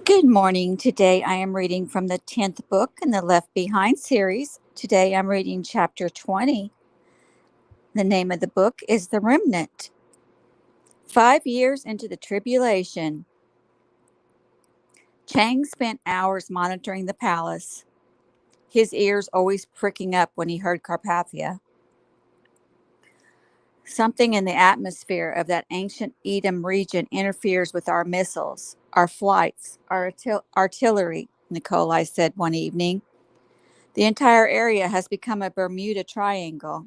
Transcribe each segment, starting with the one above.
Good morning. Today I am reading from the 10th book in the Left Behind series. Today I'm reading chapter 20. The name of the book is The Remnant. 5 years into the tribulation, Chang spent hours monitoring the palace, his ears always pricking up when he heard Carpathia. Something in the atmosphere of that ancient Edom region interferes with our missiles, our flights, our artillery, Nikolai said one evening. The entire area has become a Bermuda Triangle.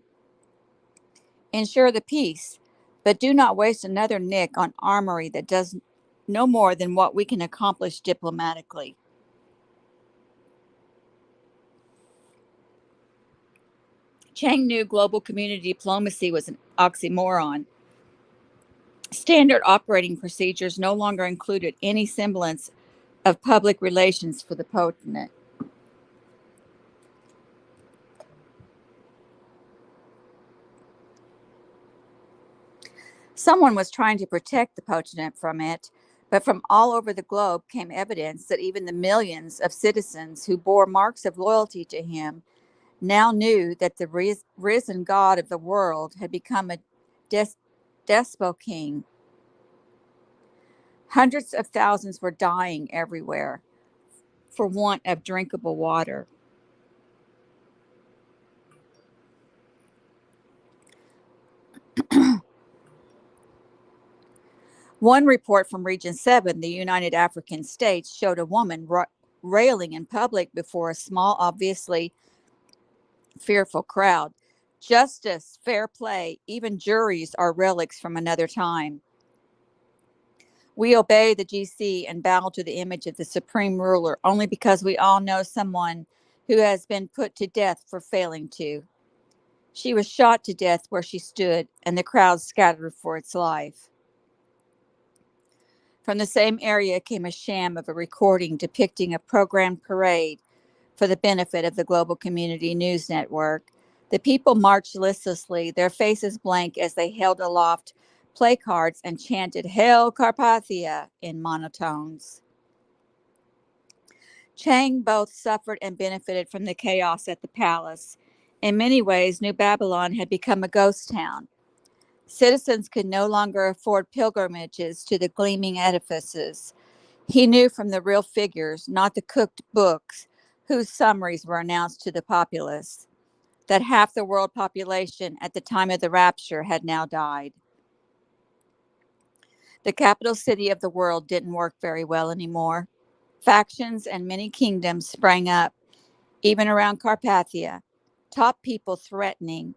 Ensure the peace, but do not waste another nick on armory that does no more than what we can accomplish diplomatically. Chang knew global community diplomacy was an oxymoron. Standard operating procedures no longer included any semblance of public relations for the potent. Someone was trying to protect the potent from it, but from all over the globe came evidence that even the millions of citizens who bore marks of loyalty to him now knew that the risen God of the world had become a despot king. Hundreds of thousands were dying everywhere for want of drinkable water. One report from Region 7, the United African States, showed a woman railing in public before a small, obviously fearful crowd. Justice, fair play, even juries are relics from another time. We obey the GC and bow to the image of the supreme ruler only because we all know someone who has been put to death for failing to. She was shot to death where she stood, and the crowd scattered for its life. From the same area came a sham of a recording depicting a programmed parade for the benefit of the Global Community News Network. The people marched listlessly, their faces blank as they held aloft placards and chanted "Hail Carpathia" in monotones. Chang both suffered and benefited from the chaos at the palace. In many ways, New Babylon had become a ghost town. Citizens could no longer afford pilgrimages to the gleaming edifices. He knew from the real figures, not the cooked books, whose summaries were announced to the populace, that half the world population at the time of the rapture had now died. The capital city of the world didn't work very well anymore. Factions and many kingdoms sprang up, even around Carpathia, top people threatening,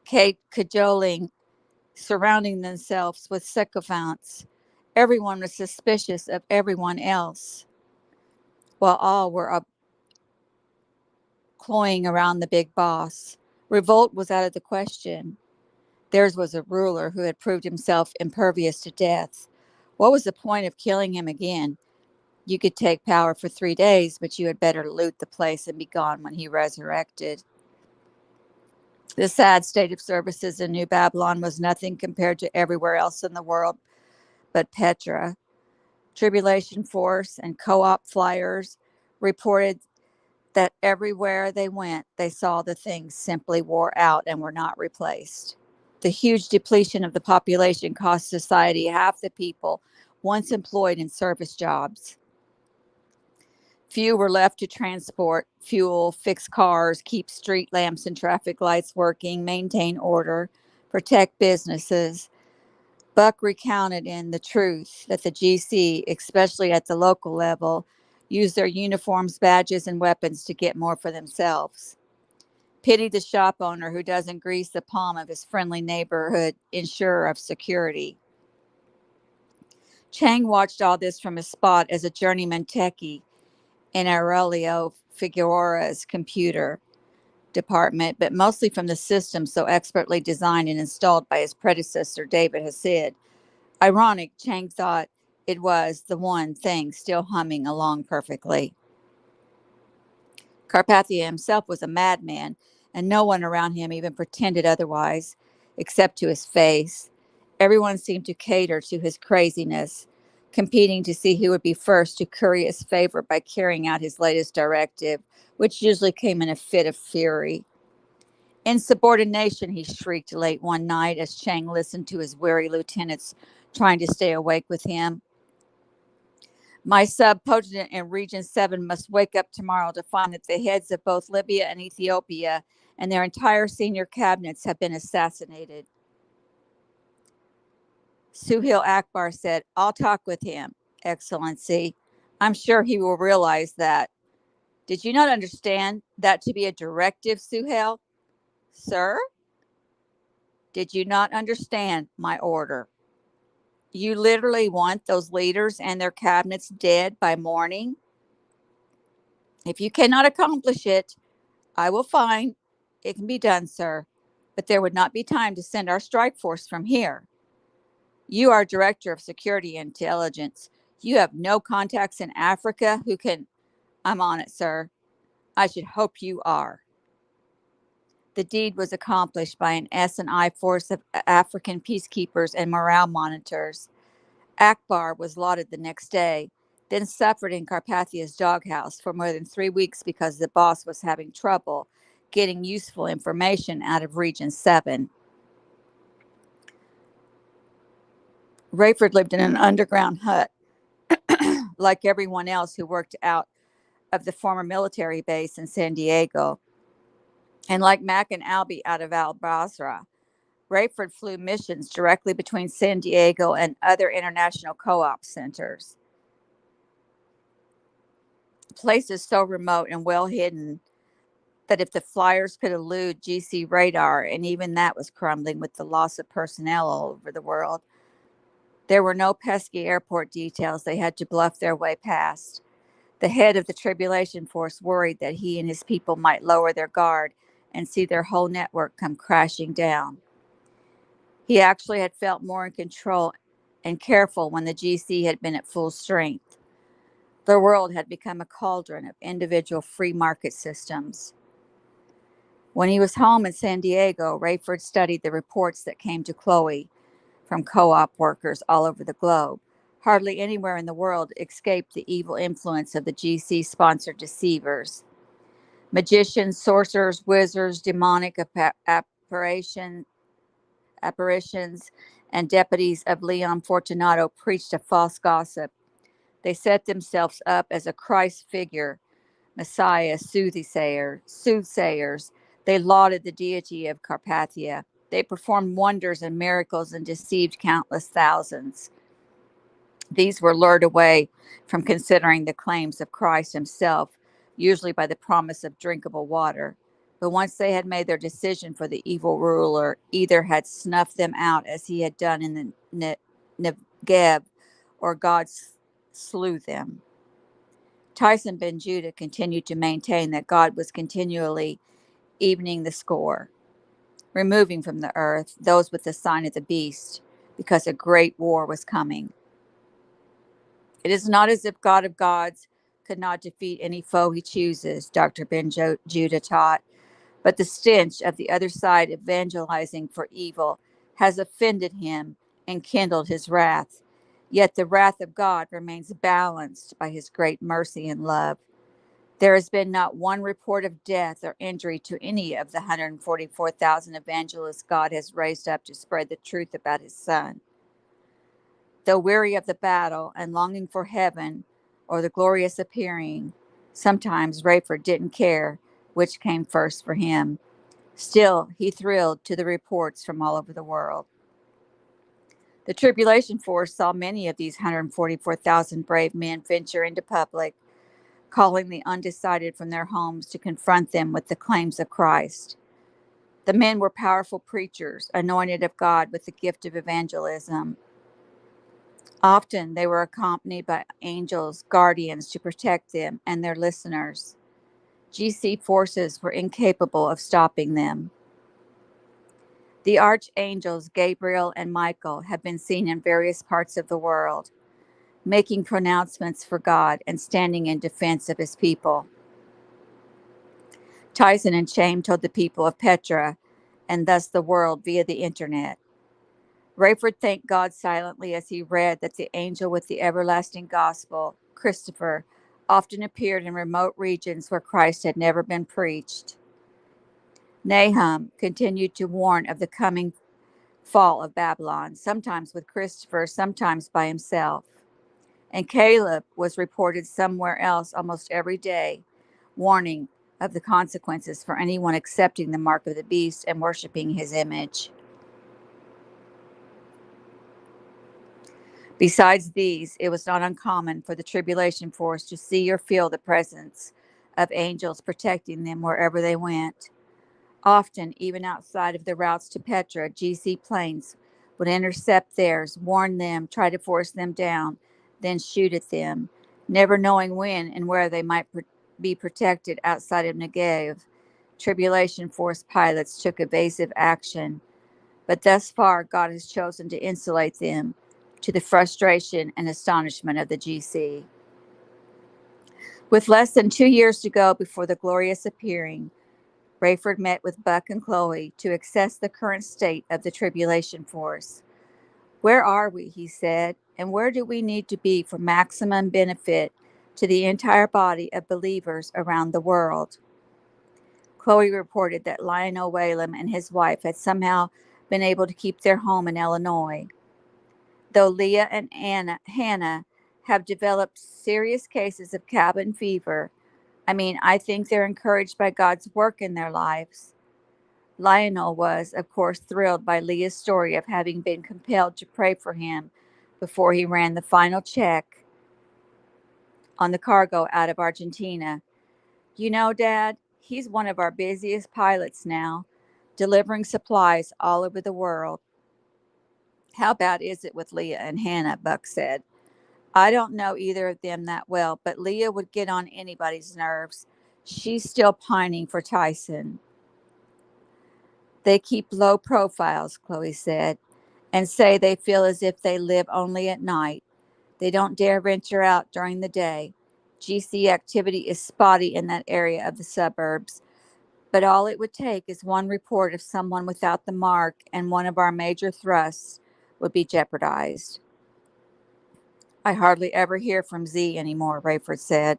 cajoling, surrounding themselves with sycophants. Everyone was suspicious of everyone else, while all were cloying around the big boss. Revolt was out of the question. Theirs was a ruler who had proved himself impervious to death. What was the point of killing him again? You could take power for 3 days, but you had better loot the place and be gone when he resurrected. The sad state of services in New Babylon was nothing compared to everywhere else in the world but Petra. Tribulation Force and co-op flyers reported that everywhere they went, they saw the things simply wore out and were not replaced. The huge depletion of the population cost society half the people once employed in service jobs. Few were left to transport fuel, fix cars, keep street lamps and traffic lights working, maintain order, protect businesses. Buck recounted in The Truth that the GC, especially at the local level, used their uniforms, badges, and weapons to get more for themselves. Pity the shop owner who doesn't grease the palm of his friendly neighborhood insurer of security. Chang watched all this from his spot as a journeyman techie in Aurelio Figueroa's computer department, but mostly from the system so expertly designed and installed by his predecessor, David Hasid. Ironic, Chang thought it was the one thing still humming along perfectly. Carpathia himself was a madman, and no one around him even pretended otherwise, except to his face. Everyone seemed to cater to his craziness. competing to see who would be first to curry his favor by carrying out his latest directive, which usually came in a fit of fury. Insubordination, he shrieked late one night as Chang listened to his weary lieutenants trying to stay awake with him. My subpotent in Region 7 must wake up tomorrow to find that the heads of both Libya and Ethiopia and their entire senior cabinets have been assassinated. Suhail Akbar said, I'll talk with him, Excellency. I'm sure he will realize that. Did you not understand that to be a directive, Suhail? Sir? Did you not understand my order? You literally want those leaders and their cabinets dead by morning? If you cannot accomplish it, I will find it can be done, sir. But there would not be time to send our strike force from here. You are Director of Security Intelligence. You have no contacts in Africa who can. I'm on it, sir. I should hope you are. The deed was accomplished by an S&I force of African peacekeepers and morale monitors. Akbar was lauded the next day, then suffered in Carpathia's doghouse for more than 3 weeks because the boss was having trouble getting useful information out of Region 7. Rayford lived in an underground hut, like everyone else who worked out of the former military base in San Diego. And like Mac and Albie out of Al Basra, Rayford flew missions directly between San Diego and other international co-op centers. Places so remote and well hidden that if the flyers could elude GC radar, and even that was crumbling with the loss of personnel all over the world, there were no pesky airport details they had to bluff their way past. The head of the tribulation force worried that he and his people might lower their guard and see their whole network come crashing down. He actually had felt more in control and careful when the GC had been at full strength. The world had become a cauldron of individual free market systems. When he was home in San Diego, Rayford studied the reports that came to Chloe from co-op workers all over the globe. Hardly anywhere in the world escaped the evil influence of the GC-sponsored deceivers. Magicians, sorcerers, wizards, demonic apparitions, and deputies of Leon Fortunato preached a false gossip. They set themselves up as a Christ figure, Messiah, soothsayers. They lauded the deity of Carpathia. They performed wonders and miracles and deceived countless thousands. These were lured away from considering the claims of Christ himself, usually by the promise of drinkable water. But once they had made their decision for the evil ruler, either had snuffed them out as he had done in the Negev, or God slew them. Tyson Ben Judah continued to maintain that God was continually evening the score, removing from the earth those with the sign of the beast, because a great war was coming. It is not as if God of gods could not defeat any foe he chooses, Dr. Ben Judah taught, but the stench of the other side evangelizing for evil has offended him and kindled his wrath. Yet the wrath of God remains balanced by his great mercy and love. There has been not one report of death or injury to any of the 144,000 evangelists God has raised up to spread the truth about his Son. Though weary of the battle and longing for heaven or the glorious appearing, sometimes Rayford didn't care which came first for him. Still, he thrilled to the reports from all over the world. The tribulation force saw many of these 144,000 brave men venture into public, calling the undecided from their homes to confront them with the claims of Christ. The men were powerful preachers, anointed of God with the gift of evangelism. Often they were accompanied by angels, guardians to protect them and their listeners. GC forces were incapable of stopping them. The archangels Gabriel and Michael have been seen in various parts of the world, making pronouncements for God and standing in defense of his people. Tyson and Shame told the people of Petra, and thus the world via the internet, Rayford thanked God silently as he read that the angel with the everlasting gospel, Christopher, often appeared in remote regions where Christ had never been preached. Nahum continued to warn of the coming fall of Babylon, sometimes with Christopher, sometimes by himself. And Caleb was reported somewhere else almost every day, warning of the consequences for anyone accepting the mark of the beast and worshiping his image. Besides these, it was not uncommon for the tribulation force to see or feel the presence of angels protecting them wherever they went. Often, even outside of the routes to Petra, GC planes would intercept theirs, warn them, try to force them down, then shoot at them, never knowing when and where they might be protected outside of Negev. Tribulation force pilots took evasive action, but thus far God has chosen to insulate them, to the frustration and astonishment of the GC. With less than 2 years to go before the glorious appearing, Rayford met with Buck and Chloe to assess the current state of the tribulation force. Where are we, he said, and where do we need to be for maximum benefit to the entire body of believers around the world? Chloe reported that Lionel Whalem and his wife had somehow been able to keep their home in Illinois. Though Leah and Hannah have developed serious cases of cabin fever, I think they're encouraged by God's work in their lives. Lionel was, of course, thrilled by Leah's story of having been compelled to pray for him before he ran the final check on the cargo out of Argentina. You know, Dad, he's one of our busiest pilots now, delivering supplies all over the world. How bad is it with Leah and Hannah? Buck said. I don't know either of them that well, but Leah would get on anybody's nerves. She's still pining for Tyson. They keep low profiles, Chloe said, and say they feel as if they live only at night. They don't dare venture out during the day. GC activity is spotty in that area of the suburbs, but all it would take is one report of someone without the mark, and one of our major thrusts would be jeopardized. I hardly ever hear from Z anymore, Rayford said.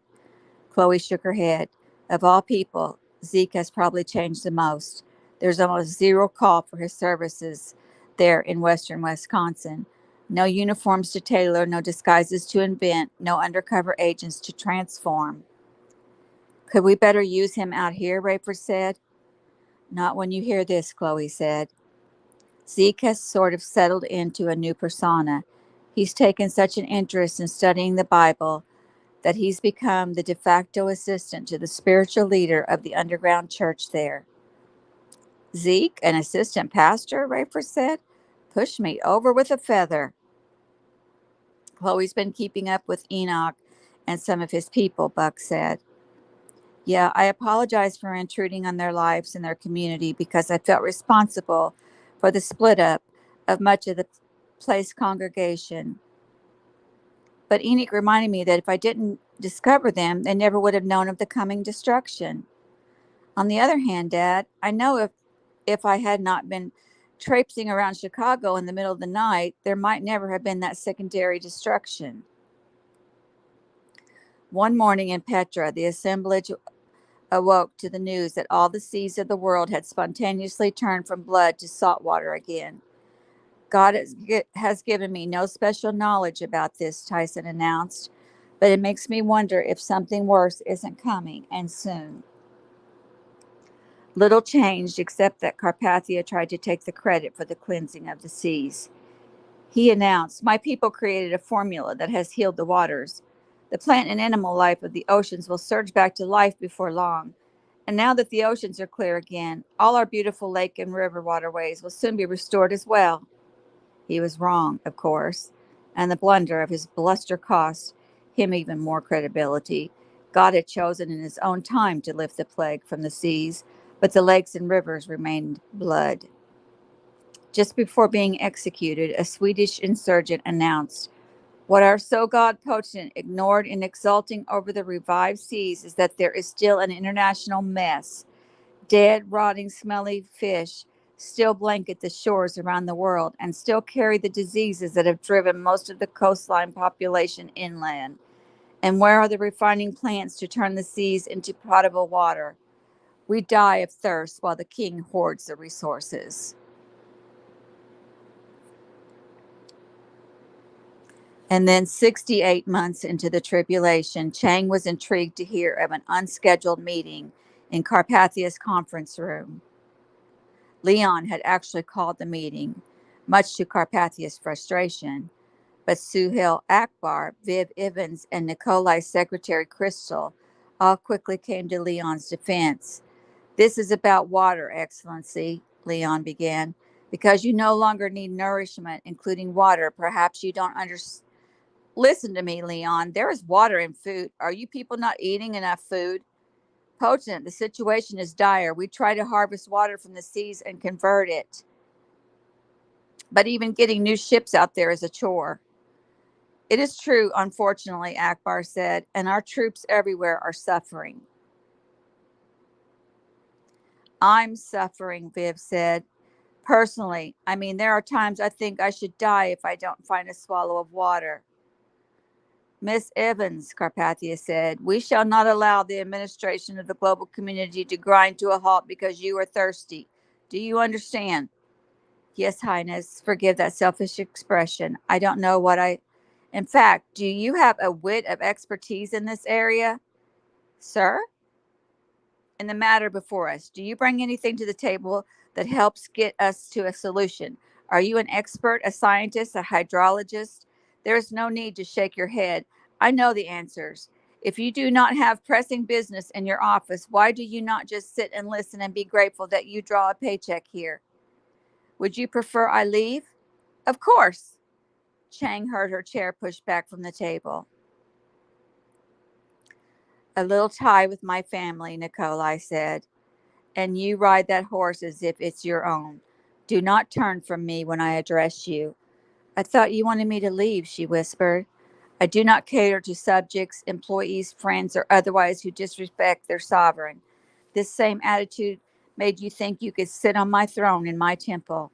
Chloe shook her head. Of all people, Zeke has probably changed the most. There's almost zero call for his services there in western Wisconsin. No uniforms to tailor, no disguises to invent, no undercover agents to transform. Could we better use him out here, Rayford said. Not when you hear this, Chloe said. Zeke has sort of settled into a new persona. He's taken such an interest in studying the Bible that he's become the de facto assistant to the spiritual leader of the underground church there. Zeke, an assistant pastor, Rayford said. Push me over with a feather. Chloe's been keeping up with Enoch and some of his people, Buck said. Yeah, I apologize for intruding on their lives and their community because I felt responsible for the split up of much of the place congregation. But Enoch reminded me that if I didn't discover them, they never would have known of the coming destruction. On the other hand, Dad, I know if I had not been traipsing around Chicago in the middle of the night, there might never have been that secondary destruction. One morning in Petra, the assemblage awoke to the news that all the seas of the world had spontaneously turned from blood to salt water again. God has given me no special knowledge about this, Tyson announced, but it makes me wonder if something worse isn't coming, and soon. Little changed except that Carpathia tried to take the credit for the cleansing of the seas. He announced, My people created a formula that has healed the waters. The plant and animal life of the oceans will surge back to life before long. And now that the oceans are clear again, all our beautiful lake and river waterways will soon be restored as well. He was wrong, of course, and the blunder of his bluster cost him even more credibility. God had chosen in his own time to lift the plague from the seas, but the lakes and rivers remained blood. Just before being executed, a Swedish insurgent announced, What our so God potent ignored in exulting over the revived seas is that there is still an international mess. Dead, rotting, smelly fish still blanket the shores around the world, and still carry the diseases that have driven most of the coastline population inland? And where are the refining plants to turn the seas into potable water? We die of thirst while the king hoards the resources. And then, 68 months into the tribulation, Chang was intrigued to hear of an unscheduled meeting in Carpathia's conference room. Leon had actually called the meeting, much to Carpathia's frustration, but Suhail Akbar, Viv Evans, and Nikolai's secretary Crystal all quickly came to Leon's defense. "This is about water, Excellency," Leon began. "Because you no longer need nourishment, including water. Perhaps you don't understand." "Listen to me, Leon. There is water in food. Are you people not eating enough food?" "Potent, the situation is dire. We try to harvest water from the seas and convert it. But even getting new ships out there is a chore." "It is true, unfortunately," Akbar said, "and our troops everywhere are suffering." "I'm suffering," Viv said. "Personally, I mean, there are times I think I should die if I don't find a swallow of water." "Miss Evans," Carpathia said, "we shall not allow the administration of the global community to grind to a halt because you are thirsty. Do you understand?" "Yes, Highness. Forgive that selfish expression. I don't know what I... In fact, do you have a whit of expertise in this area?" "Sir?" "In the matter before us, do you bring anything to the table that helps get us to a solution? Are you an expert, a scientist, a hydrologist?" "There is no need to shake your head. I know the answers. If you do not have pressing business in your office, why do you not just sit and listen and be grateful that you draw a paycheck here?" "Would you prefer I leave?" "Of course." Chang heard her chair pushed back from the table. "A little tie with my family," Nikolai said. "And you ride that horse as if it's your own. Do not turn from me when I address you." "I thought you wanted me to leave," she whispered. "I do not cater to subjects, employees, friends, or otherwise who disrespect their sovereign. This same attitude made you think you could sit on my throne in my temple."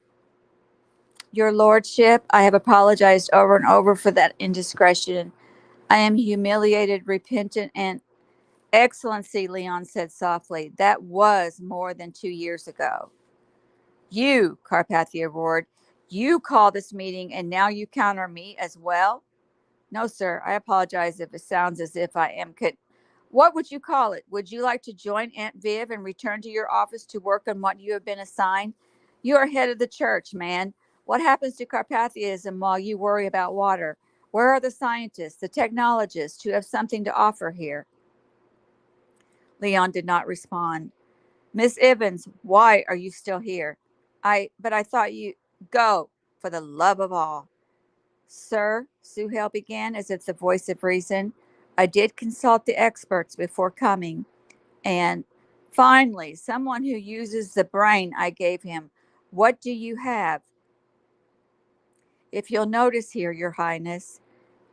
"Your lordship, I have apologized over and over for that indiscretion. I am humiliated, repentant, and..." "Excellency," Leon said softly, "that was more than 2 years ago." "You," Carpathia roared, "you call this meeting and now you counter me as well?" "No, sir. I apologize if it sounds as if I am What would you call it? Would you like to join Aunt Viv and return to your office to work on what you have been assigned? You are head of the church, man. What happens to Carpathianism while you worry about water? Where are the scientists, the technologists who have something to offer here?" Leon did not respond. "Miss Evans, why are you still here?" But I thought you..." "Go, for the love of all." "Sir," Suhail began, as if the voice of reason, "I did consult the experts before coming, and finally, someone who uses the brain I gave him. What do you have?" "If you'll notice here, Your Highness."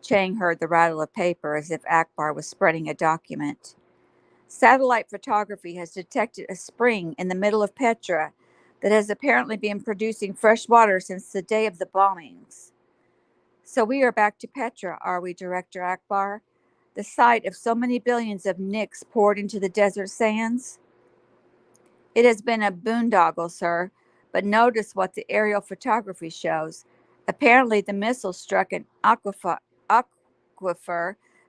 Chang heard the rattle of paper as if Akbar was spreading a document. "Satellite photography has detected a spring in the middle of Petra that has apparently been producing fresh water since the day of the bombings." "So we are back to Petra, are we, Director Akbar? The site of so many billions of nicks poured into the desert sands?" "It has been a boondoggle, sir, but notice what the aerial photography shows. Apparently the missile struck an aquifer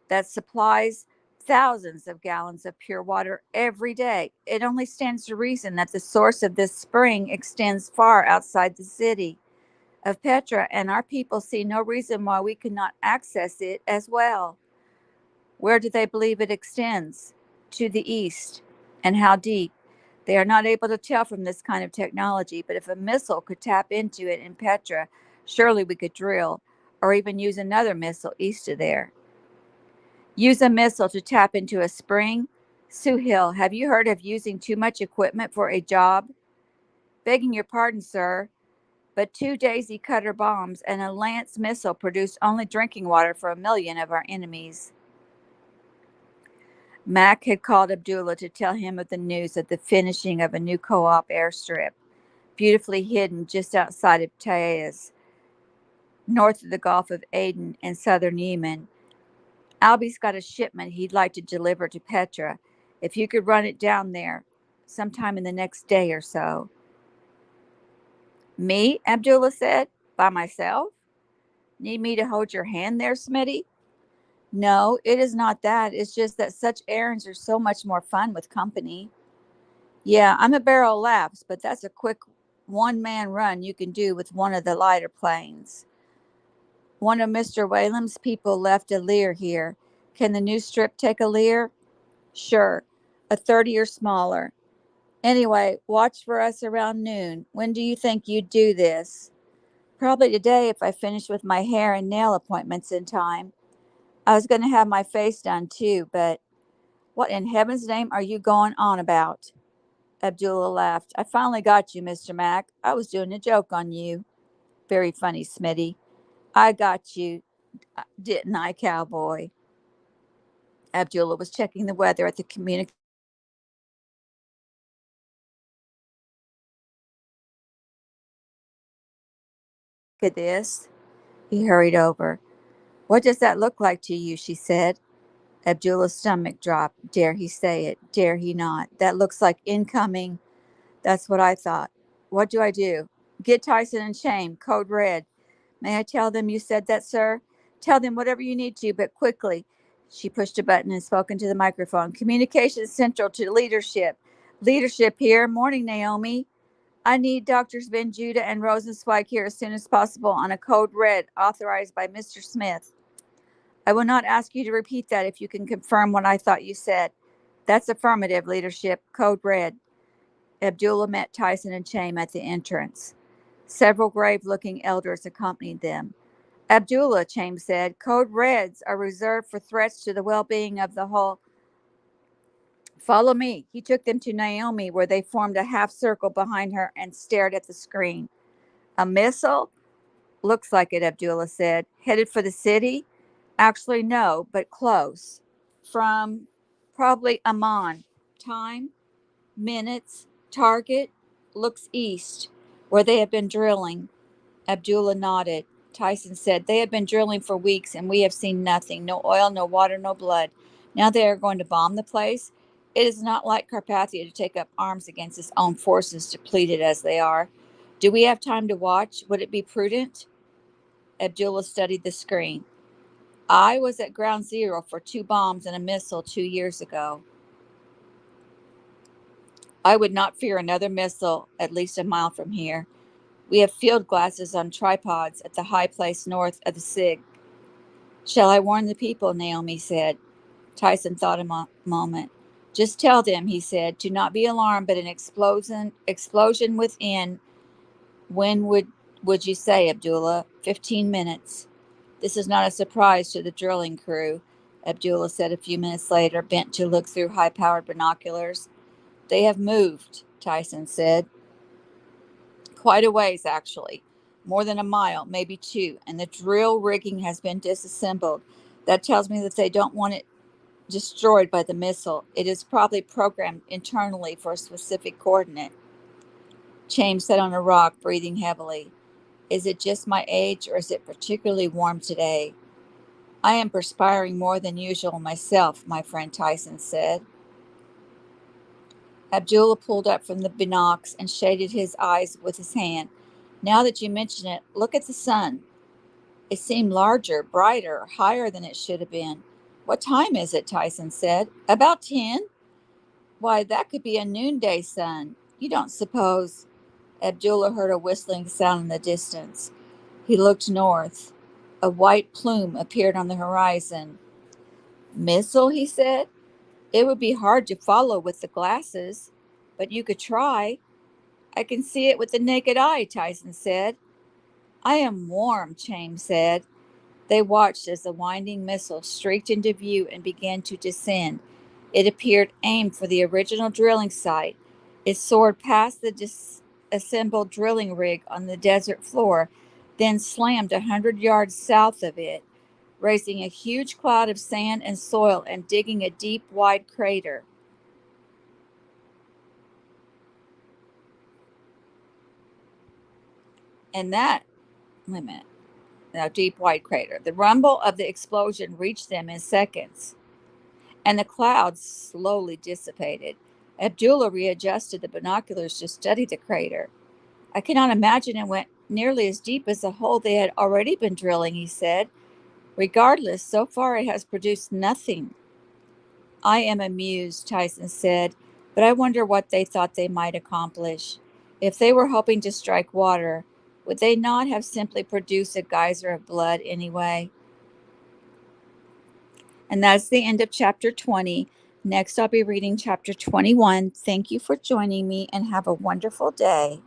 that supplies thousands of gallons of pure water every day. It only stands to reason that the source of this spring extends far outside the city of Petra, and our people see no reason why we could not access it as well." "Where do they believe it extends?" "To the east." "And how deep?" "They are not able to tell from this kind of technology, but if a missile could tap into it in Petra, surely we could drill, or even use another missile east of there." "Use a missile to tap into a spring? Suhail, have you heard of using too much equipment for a job?" "Begging your pardon, sir, but 2 Daisy Cutter bombs and a Lance missile produced only drinking water for 1 million of our enemies." Mac had called Abdullah to tell him of the news of the finishing of a new co-op airstrip. beautifully hidden just outside of Taez, north of the Gulf of Aden and southern Yemen. Albie's got a shipment he'd like to deliver to Petra. If you could run it down there sometime in the next day or so. Me? Abdullah said. By myself? Need me to hold your hand there, Smitty? No, it is not that. It's just that such errands are so much more fun with company. Yeah, I'm a barrel of laughs, but that's a quick one man run you can do with one of the lighter planes. One of Mr. Whalem's people left a Lear here. Can the new strip take a Lear? Sure, a 30 or smaller. Anyway, watch for us around noon. When do you think you'd do this? Probably today if I finish with my hair and nail appointments in time. I was going to have my face done too, but what in heaven's name are you going on about? Abdullah laughed. I finally got you, Mr. Mack. I was doing a joke on you. Very funny, Smitty. I got you, didn't I, cowboy? Abdullah was checking the weather at the communication. At this, he hurried over. What does that look like to you? She said. Abdullah's stomach dropped. Dare he say it? Dare he not? That looks like incoming. That's what I thought. What do I do? Get Tyson and Shame. Code red. May I tell them you said that, sir? Tell them whatever you need to, but quickly. She pushed a button and spoke into the microphone. Communications Central to leadership. Leadership here. Morning, Naomi. I need Doctors Ben Judah and Rosenzweig here as soon as possible on a code red authorized by Mr. Smith. I will not ask you to repeat that if you can confirm what I thought you said. That's affirmative, leadership. Code red. Abdullah met Tyson and Chaim at the entrance. Several grave looking elders accompanied them. Abdullah, Chaim said, code reds are reserved for threats to the well being of the whole. Follow me. He took them to Naomi, where they formed a half circle behind her and stared at the screen. A missile? Looks like it, Abdullah said. Headed for the city? Actually, no, but close. From probably Amman. Time? Minutes. Target? Looks east, where they have been drilling. Abdullah nodded. Tyson said, they have been drilling for weeks and we have seen nothing. No oil, no water, no blood. Now they are going to bomb the place? It is not like Carpathia to take up arms against its own forces, depleted as they are. Do we have time to watch? Would it be prudent? Abdullah studied the screen. I was at ground zero for 2 bombs and a missile 2 years ago. I would not fear another missile at least a mile from here. We have field glasses on tripods at the high place north of the SIG. Shall I warn the people? Naomi said. Tyson thought a moment. Just tell them, he said, to not be alarmed, but an explosion within. When would you say, Abdullah? 15 minutes. This is not a surprise to the drilling crew, Abdullah said a few minutes later, bent to look through high-powered binoculars. They have moved, Tyson said. Quite a ways, actually. More than a mile, maybe 2, and the drill rigging has been disassembled. That tells me that they don't want it destroyed by the missile. It is probably programmed internally for a specific coordinate. Chaim sat on a rock, breathing heavily. Is it just my age, or is it particularly warm today? I am perspiring more than usual myself, my friend Tyson said. Abdullah pulled up from the binocs and shaded his eyes with his hand. Now that you mention it, look at the sun. It seemed larger, brighter, higher than it should have been. What time is it? Tyson said. About 10. Why, that could be a noonday sun. You don't suppose. Abdullah heard a whistling sound in the distance. He looked north. A white plume appeared on the horizon. Missile, he said. It would be hard to follow with the glasses, but you could try. I can see it with the naked eye, Tyson said. I am warm, Chaim said. They watched as the winding missile streaked into view and began to descend. It appeared aimed for the original drilling site. It soared past the disassembled drilling rig on the desert floor, then slammed 100 yards south of it, raising a huge cloud of sand and soil and digging a deep, wide crater. And that, wait a minute, now deep white crater. The rumble of the explosion reached them in seconds, and the clouds slowly dissipated. Abdullah readjusted the binoculars to study the crater. I cannot imagine it went nearly as deep as the hole they had already been drilling, he said. Regardless, so far it has produced nothing. I am amused, Tyson said, but I wonder what they thought they might accomplish. If they were hoping to strike water, would they not have simply produced a geyser of blood anyway? And that's the end of chapter 20. Next, I'll be reading chapter 21. Thank you for joining me and have a wonderful day.